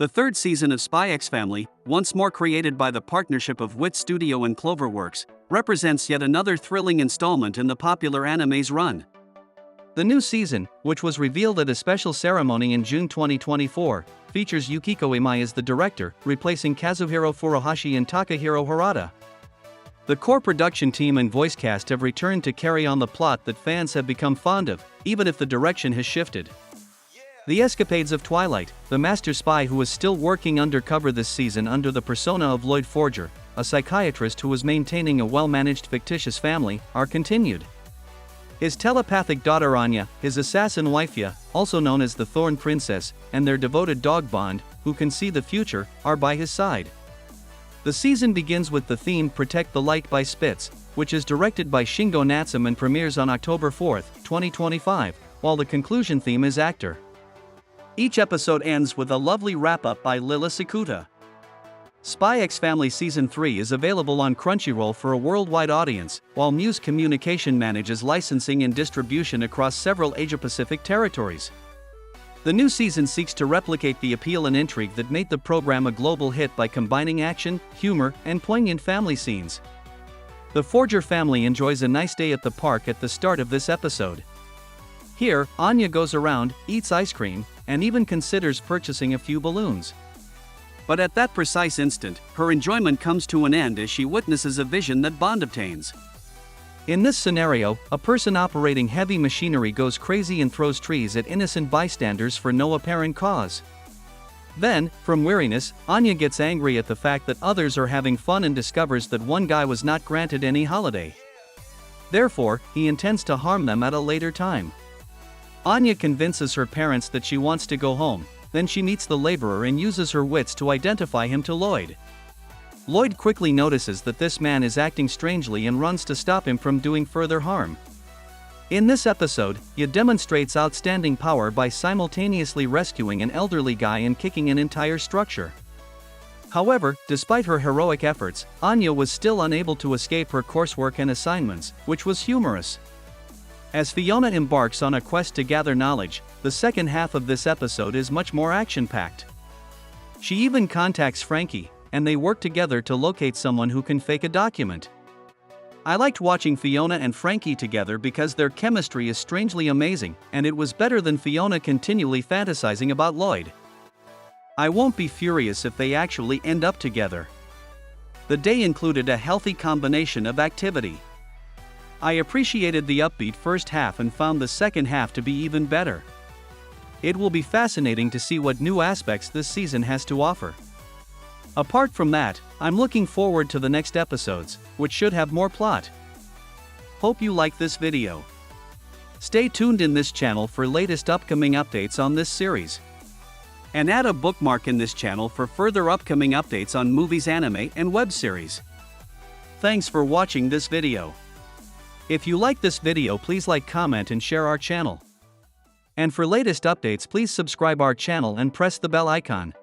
The third season of Spy xFamily, once more created by the partnership of Wit Studio and CloverWorks, represents yet another thrilling installment in the popular anime's run. The new season, which was revealed at a special ceremony in June 2024, features Yukiko Imai as the director, replacing Kazuhiro Furuhashi and Takahiro Harada. The core production team and voice cast have returned to carry on the plot that fans have become fond of, even if the direction has shifted. The escapades of Twilight, the master spy who is still working undercover this season under the persona of Lloyd Forger, a psychiatrist who is maintaining a well-managed fictitious family, are continued. His telepathic daughter Anya, his assassin Wifia, also known as the Thorn Princess, and their devoted dog Bond, who can see the future, are by his side. The season begins with the theme Protect the Light by Spitz, which is directed by Shingo Natsume and premieres on October 4, 2025, while the conclusion theme is Actor. Each episode ends with a lovely wrap-up by Lila Sakuta. Spy xFamily Season 3 is available on Crunchyroll for a worldwide audience, while Muse Communication manages licensing and distribution across several Asia-Pacific territories. The new season seeks to replicate the appeal and intrigue that made the program a global hit by combining action, humor, and poignant family scenes. The Forger family enjoys a nice day at the park at the start of this episode. Here, Anya goes around, eats ice cream, and even considers purchasing a few balloons. But at that precise instant, her enjoyment comes to an end as she witnesses a vision that Bond obtains. In this scenario, a person operating heavy machinery goes crazy and throws trees at innocent bystanders for no apparent cause. Then, from weariness, Anya gets angry at the fact that others are having fun and discovers that one guy was not granted any holiday. Therefore, he intends to harm them at a later time. Anya convinces her parents that she wants to go home, then she meets the laborer and uses her wits to identify him to Lloyd. Lloyd quickly notices that this man is acting strangely and runs to stop him from doing further harm. In this episode, he demonstrates outstanding power by simultaneously rescuing an elderly guy and kicking an entire structure. However, despite her heroic efforts, Anya was still unable to escape her coursework and assignments, which was humorous. As Fiona embarks on a quest to gather knowledge, the second half of this episode is much more action-packed. She even contacts Frankie, and they work together to locate someone who can fake a document. I liked watching Fiona and Frankie together because their chemistry is strangely amazing, and it was better than Fiona continually fantasizing about Lloyd. I won't be furious if they actually end up together. The day included a healthy combination of activity. I appreciated the upbeat first half and found the second half to be even better. It will be fascinating to see what new aspects this season has to offer. Apart from that, I'm looking forward to the next episodes, which should have more plot. Hope you like this video. Stay tuned in this channel for latest upcoming updates on this series. And add a bookmark in this channel for further upcoming updates on movies, anime, and web series. Thanks for watching this video. If you like this video, please like, comment and share our channel. And for latest updates, please subscribe our channel and press the bell icon.